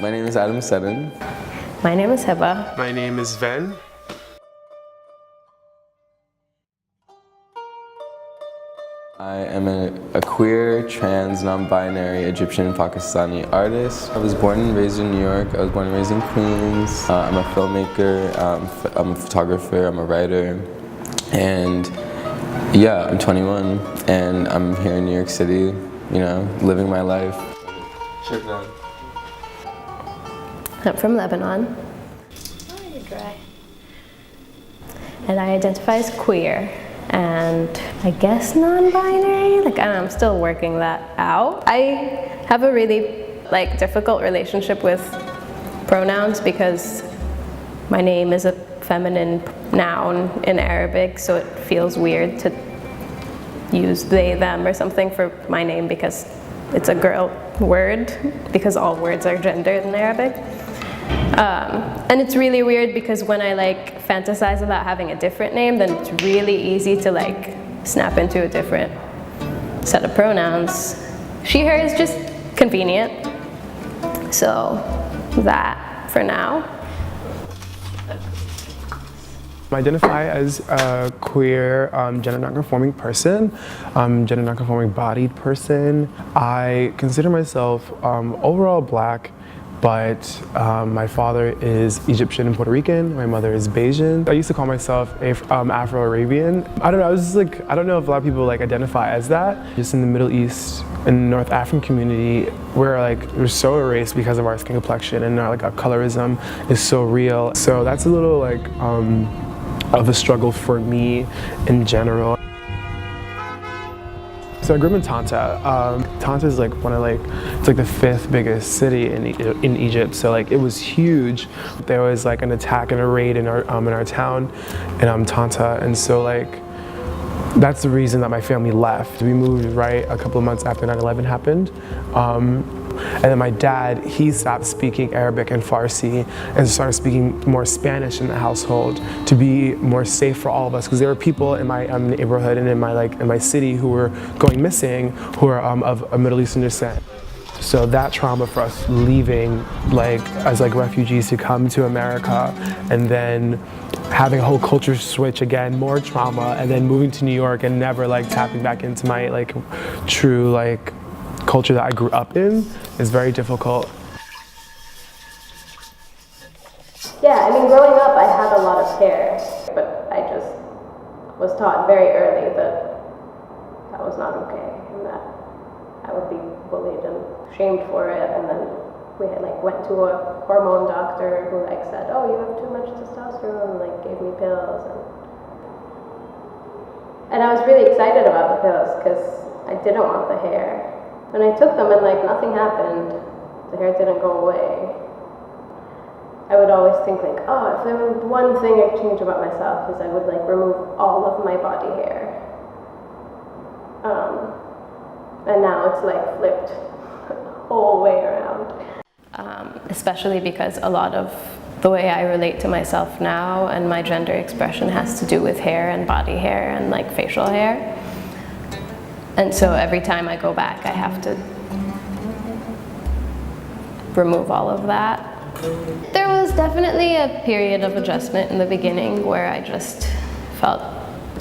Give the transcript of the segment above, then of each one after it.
My name is Adam Seddon. My name is Heba. My name is Venn. I am a queer, trans, non-binary Egyptian Pakistani artist. I was born and raised in New York. I was born and raised in Queens. I'm a filmmaker, I'm a photographer, I'm a writer. And yeah, I'm 21 and I'm here in New York City, you know, living my life. I'm from Lebanon. Oh, you're dry. And I identify as queer. And I guess non-binary, like I don't know, I'm still working that out. I have a really difficult relationship with pronouns because my name is a feminine noun in Arabic, so it feels weird to use they, them or something for my name because it's a girl word, because all words are gendered in Arabic. And it's really weird because when I fantasize about having a different name, then it's really easy to snap into a different set of pronouns. She, her is just convenient. So that for now. I identify as a queer, gender non-conforming person, gender non-conforming bodied person. I consider myself overall Black, but my father is Egyptian and Puerto Rican, my mother is Bayesian. I used to call myself Afro-Arabian. I don't know, I don't know if a lot of people identify as that. Just in the Middle East and North African community, we're so erased because of our skin complexion, and our colorism is so real. So that's a little of a struggle for me in general. So I grew up in Tanta. Tanta is it's the 5th biggest city in Egypt. So it was huge. There was an attack and a raid in our town in Tanta, and so that's the reason that my family left. We moved right a couple of months after 9/11 happened. And then my dad, he stopped speaking Arabic and Farsi and started speaking more Spanish in the household to be more safe for all of us, because there were people in my neighborhood and in my city who were going missing who are of a Middle Eastern descent. So that trauma for us leaving as refugees to come to America, and then having a whole culture switch again, more trauma, and then moving to New York and never tapping back into my true culture that I grew up in is very difficult. Yeah, growing up I had a lot of hair, but I just was taught very early that that was not okay and that I would be bullied and shamed for it. And then we had went to a hormone doctor who said, oh, you have too much testosterone, and gave me pills. And I was really excited about the pills because I didn't want the hair. And I took them and nothing happened. The hair didn't go away. I would always think oh, if there was one thing I'd change about myself is I would remove all of my body hair. And now it's flipped the whole way around. Especially because a lot of the way I relate to myself now and my gender expression has to do with hair and body hair and facial hair. And so every time I go back, I have to remove all of that. There was definitely a period of adjustment in the beginning where I just felt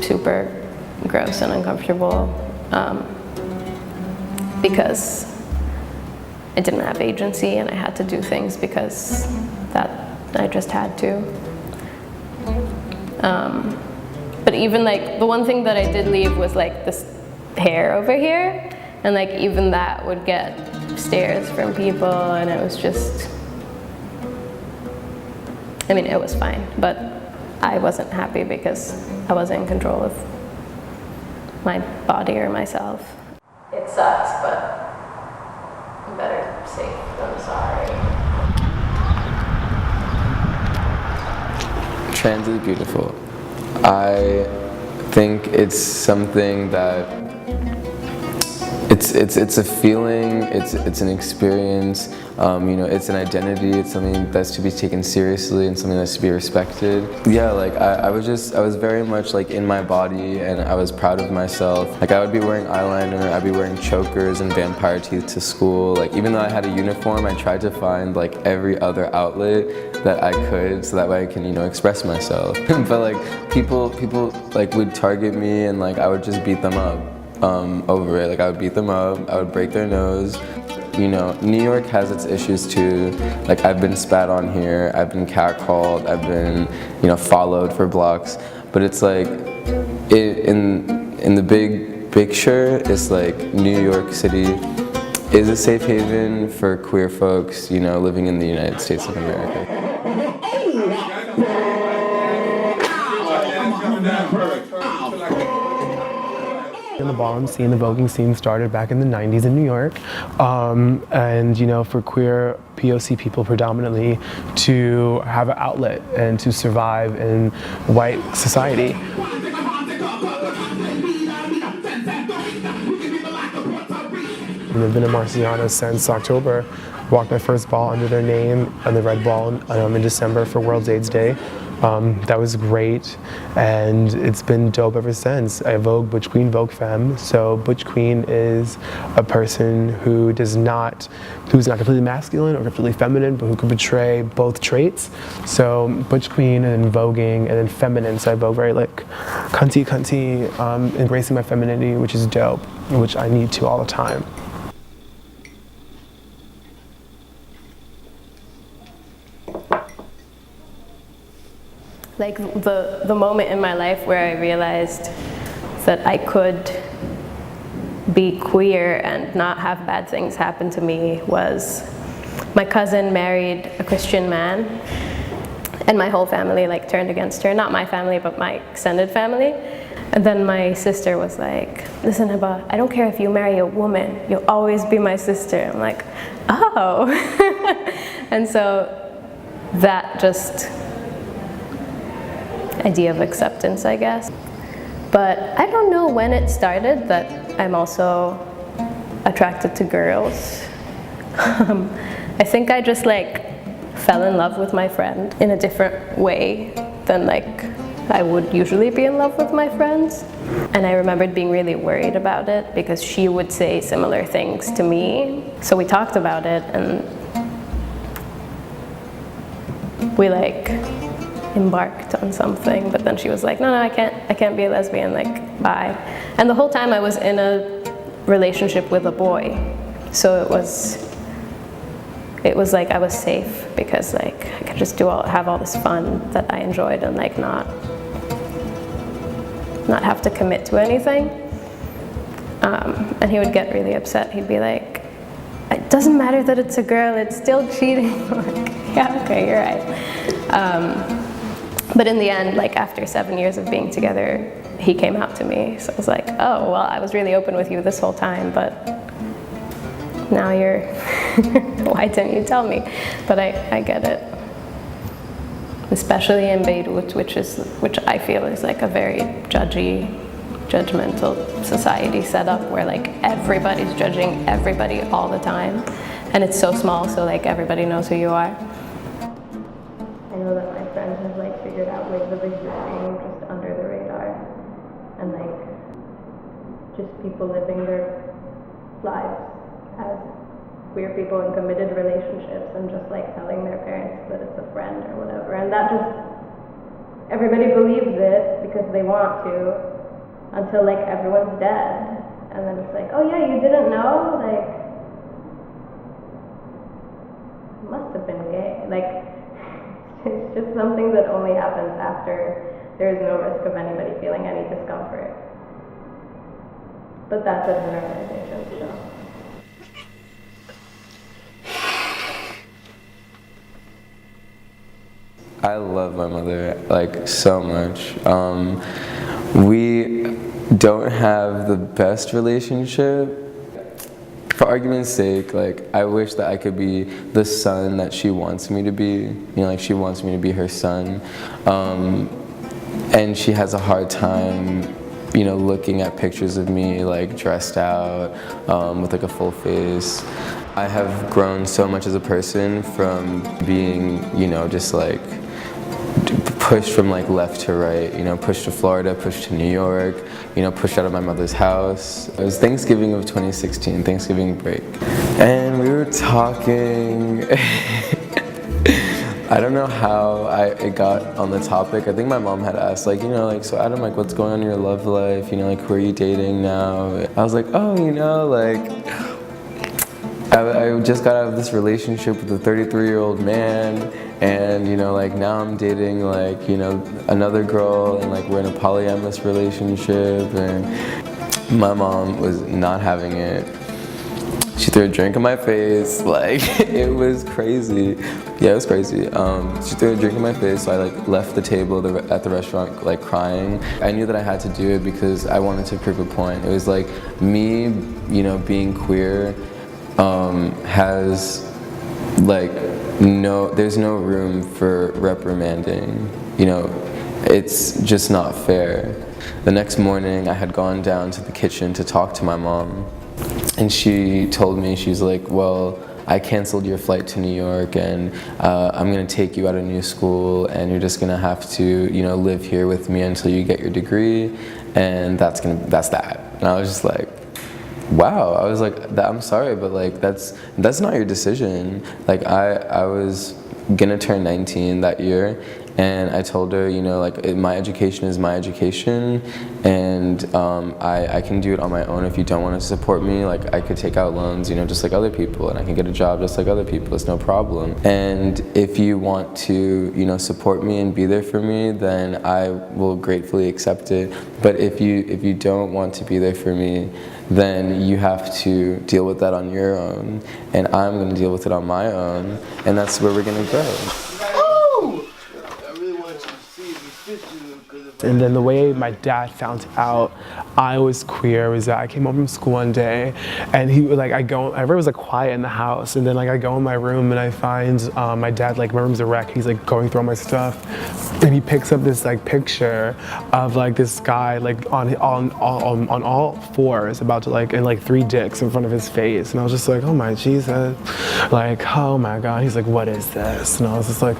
super gross and uncomfortable because I didn't have agency and I had to do things because that I just had to. But even the one thing that I did leave was this hair over here, and even that would get stares from people, and it was just, it was fine, but I wasn't happy because I wasn't in control of my body or myself. It sucks, but I'm better safe than sorry. Trans is beautiful. I think it's something that It's a feeling, it's an experience, you know, it's an identity, it's something that's to be taken seriously and something that's to be respected. Yeah, like I was very much like in my body, and I was proud of myself. Like I would be wearing eyeliner, I'd be wearing chokers and vampire teeth to school. Like even though I had a uniform, I tried to find like every other outlet that I could so that way I can, you know, express myself. But like people like would target me, and like I would just beat them up. Over it. Like I would beat them up, I would break their nose. You know, New York has its issues too. Like I've been spat on here, I've been catcalled, I've been, you know, followed for blocks. But it's like, in the big picture, it's like New York City is a safe haven for queer folks, you know, living in the United States of America. The ballroom scene, the voguing scene started back in the 90s in New York, and you know, for queer POC people predominantly to have an outlet and to survive in white society. I've been in Marciano since October. Walked my first ball under their name on the Red Ball in December for World AIDS Day. That was great, and it's been dope ever since. I vogue Butch Queen, Vogue Femme. So Butch Queen is a person who's not completely masculine or completely feminine, but who can portray both traits. So Butch Queen and voguing, and then feminine. So I vogue very like cunty, embracing my femininity, which is dope, which I need to all the time. Like the moment in my life where I realized that I could be queer and not have bad things happen to me was my cousin married a Christian man, and my whole family like turned against her. Not my family, but my extended family. And then my sister was like, listen, Heba, I don't care if you marry a woman, you'll always be my sister. I'm like, oh. And so that just idea of acceptance, I guess. But I don't know when it started that I'm also attracted to girls. I think I just like fell in love with my friend in a different way than like I would usually be in love with my friends. And I remembered being really worried about it because she would say similar things to me. So we talked about it, and we like embarked on something, but then she was like, no, I can't be a lesbian, like, bye. And the whole time I was in a relationship with a boy, so it was like I was safe because like I could just have all this fun that I enjoyed and like not have to commit to anything. And he would get really upset. He'd be like, it doesn't matter that it's a girl, it's still cheating. I'm like, yeah, okay, you're right. But in the end, like after 7 years of being together, he came out to me. So I was like, oh, well, I was really open with you this whole time, but now you're, why didn't you tell me? But I get it. Especially in Beirut, which I feel is like a very judgmental society set up where like everybody's judging everybody all the time. And it's so small, so like everybody knows who you are. I know that my friends have like figured out ways of existing just under the radar, and like just people living their lives as queer people in committed relationships and just like telling their parents that it's a friend or whatever, and that just everybody believes it because they want to until like everyone's dead, and then it's like, oh yeah, you didn't know, like must have been gay, like. It's just something that only happens after there is no risk of anybody feeling any discomfort. But that's a generalization, so. I love my mother, like, so much. We don't have the best relationship. For argument's sake, like, I wish that I could be the son that she wants me to be. You know, like, she wants me to be her son. And she has a hard time you know, looking at pictures of me like dressed out with like a full face. I have grown so much as a person from being, you know, just like pushed from like left to right, you know, pushed to Florida, pushed to New York, you know, pushed out of my mother's house. It was Thanksgiving of 2016, Thanksgiving break. And we were talking, I don't know how it got on the topic. I think my mom had asked, like, you know, like, so Adam, like, what's going on in your love life? You know, like, who are you dating now? I was like, oh, you know, like, I just got out of this relationship with a 33-year-old man, and, you know, like, now I'm dating, like, you know, another girl, and, like, we're in a polyamorous relationship, and my mom was not having it. She threw a drink in my face, like, it was crazy. Yeah, it was crazy. She threw a drink in my face, so I, like, left the table at the restaurant, like, crying. I knew that I had to do it because I wanted to prove a point. It was, like, me, you know, being queer, has, like, there's no room for reprimanding, you know, it's just not fair. The next morning I had gone down to the kitchen to talk to my mom, and she told me, she's like, well, I canceled your flight to New York, and I'm gonna take you out of new school, and you're just gonna have to, you know, live here with me until you get your degree, and that's that. And I was just like, wow. I was like, I'm sorry, but like that's not your decision. Like I was gonna turn 19 that year, and I told her, you know, like, my education is my education, and I can do it on my own. If you don't want to support me, like, I could take out loans, you know, just like other people, and I can get a job just like other people. It's no problem. And if you want to, you know, support me and be there for me, then I will gratefully accept it. But if you don't want to be there for me, then you have to deal with that on your own, and I'm going to deal with it on my own, and that's where we're going to grow. And then the way my dad found out I was queer was that I came home from school one day, and he was like, everyone was like quiet in the house, and then like I go in my room and I find my dad, like, my room's a wreck. He's like going through all my stuff, and he picks up this like picture of like this guy like on all fours, about to like, and like 3 dicks in front of his face, and I was just like, oh my Jesus, like, oh my God. He's like, what is this? And I was just like,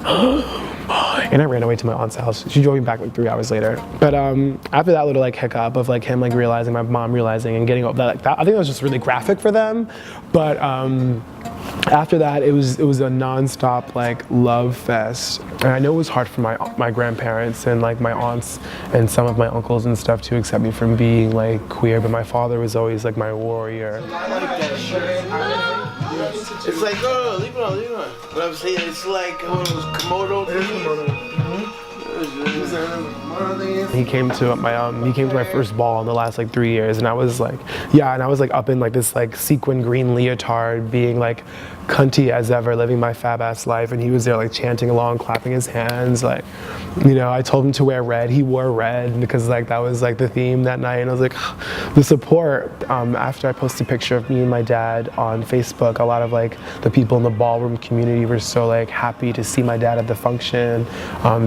and I ran away to my aunt's house. She drove me back like 3 hours later. But after that little like hiccup of like him like realizing, my mom realizing, and getting over that, like, that, I think it was just really graphic for them. But after that, it was a nonstop like love fest. And I know it was hard for my grandparents and like my aunts and some of my uncles and stuff to accept me from being like queer, but my father was always like my warrior. I like that shirt. It's like, oh, leave it on. What I'm saying, it's like one of those Komodo things. He came to my first ball in the last like 3 years, and I was like, yeah, and I was like up in like this like sequin green leotard, being like cunty as ever, living my fab ass life, and he was there like chanting along, clapping his hands, like, you know, I told him to wear red. He wore red because like that was like the theme that night, and I was like, the support. After I posted a picture of me and my dad on Facebook, a lot of like the people in the ballroom community were so like happy to see my dad at the function.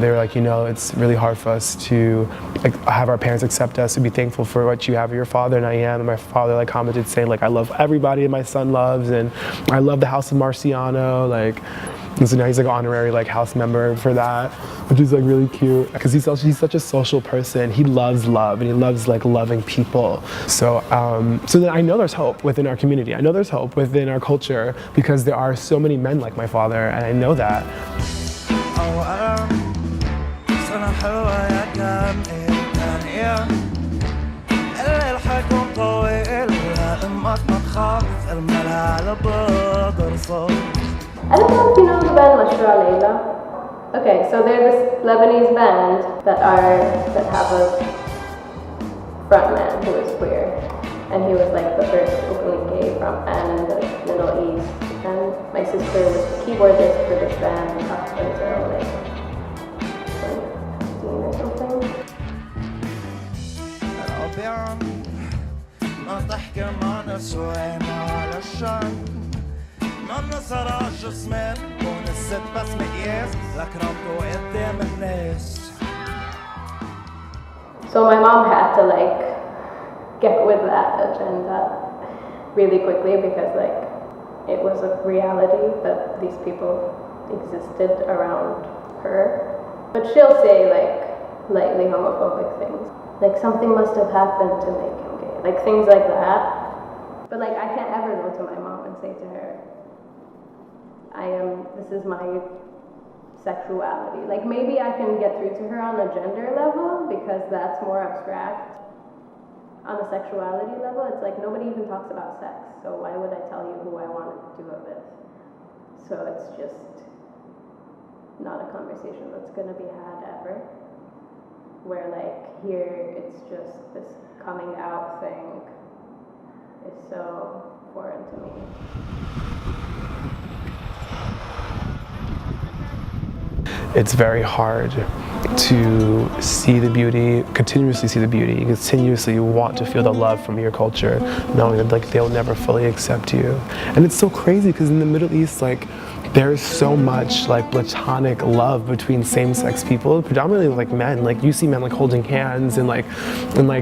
They were like, you know, it's really hard for us to like have our parents accept us, to be thankful for what you have of your father, and I am. And my father like commented saying like, I love everybody and my son loves, and I love the House of Marciano, like, and so now he's like an honorary like house member for that, which is like really cute, because he's such a social person. He loves love, and he loves like loving people. So so then I know there's hope within our community. I know there's hope within our culture, because there are so many men like my father, and I know that. I don't know if you know the band Mosque. Okay, so they're this Lebanese band that have a frontman who is queer, and he was like the first openly gay frontman in the Middle East. And my sister was the keyboardist for this band up until like 2015 or something. So So my mom had to like get with that agenda really quickly because like it was a reality that these people existed around her. But she'll say like lightly homophobic things. Like something must have happened to make him gay. Like things like that. But like I can't ever go to my mom and say to her, this is my sexuality. Like maybe I can get through to her on a gender level because that's more abstract. On a sexuality level, it's like nobody even talks about sex, so why would I tell you who I want to do it with? So it's just not a conversation that's going to be had ever. Where like here, it's just this coming out thing is so foreign to me. It's very hard to see the beauty, continuously see the beauty, continuously want to feel the love from your culture, knowing that like they'll never fully accept you. And it's so crazy because in the Middle East, like there's so much like platonic love between same-sex people, predominantly like men. Like you see men like holding hands and like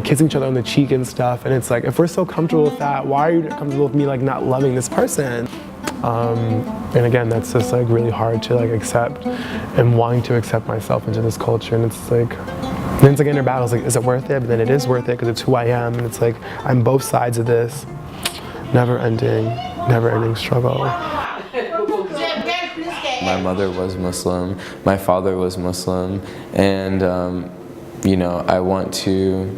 kissing each other on the cheek and stuff. And it's like, if we're so comfortable with that, why are you comfortable with me like not loving this person? And again, that's just like really hard to like accept and wanting to accept myself into this culture. And it's like, then it's like inner battles, like, is it worth it? But then it is worth it because it's who I am. And it's like, I'm both sides of this never ending struggle. My mother was Muslim, my father was Muslim, and you know, I want to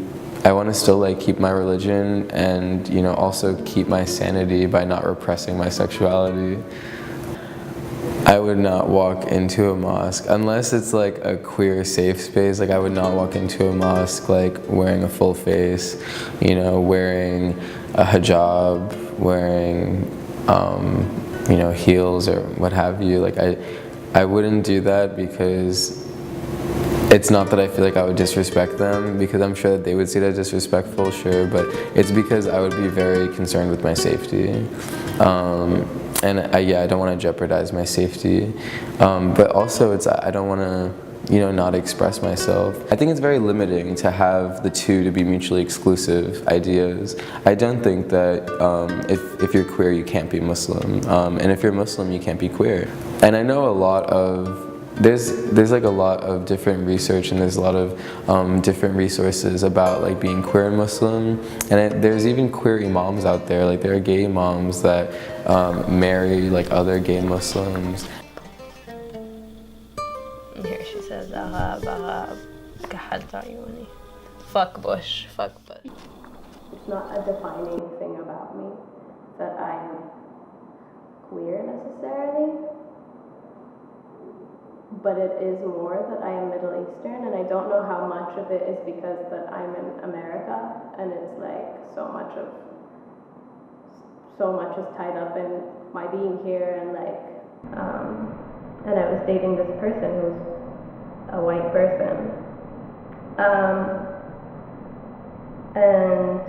still like keep my religion and, you know, also keep my sanity by not repressing my sexuality. I would not walk into a mosque unless it's like a queer safe space. Like I would not walk into a mosque like wearing a full face, you know, wearing a hijab, wearing you know, heels or what have you. Like I wouldn't do that because it's not that I feel like I would disrespect them, because I'm sure that they would see that disrespectful, sure, but it's because I would be very concerned with my safety. And I don't want to jeopardize my safety, but also I don't want to, you know, not express myself. I think it's very limiting to have the two to be mutually exclusive ideas. I don't think that if you're queer, you can't be Muslim, and if you're Muslim, you can't be queer. And I know a lot of there's like a lot of different research and there's a lot of different resources about like being queer and Muslim, and there's even queer imams out there. Like there are gay imams that marry like other gay Muslims. Here she says, fuck Bush, fuck Bush. It's not a defining thing about me that I'm queer necessarily. But it is more that I am Middle Eastern, and I don't know how much of it is because that I'm in America, and it's like so much is tied up in my being here, and like, and I was dating this person who's a white person, and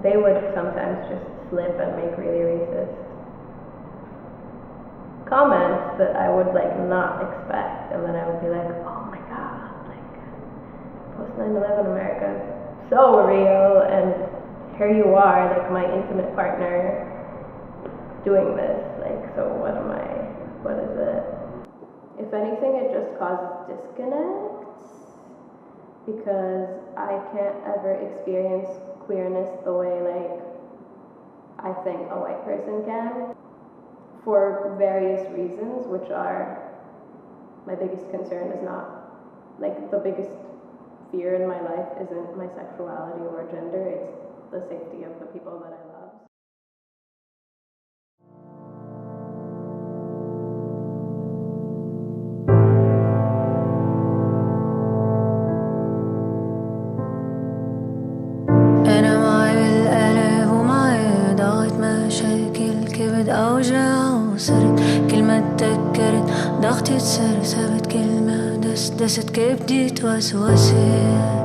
they would sometimes just slip and make really racist comments that I would like not expect, and then I would be like, oh my god, like post 9/11 America is so real, and here you are, like my intimate partner doing this, like, so what is it? If anything, it just causes disconnects because I can't ever experience queerness the way like I think a white person can. For various reasons, which are, my biggest concern is not, like the biggest fear in my life isn't my sexuality or gender, it's the safety of the people that I love. أنا معي بالقلب ومعي ضغط مشاكل كبد أوجع وصرت كلمة تذكرت ضغطي اتسرسبت كلمة دست كبدي توسوست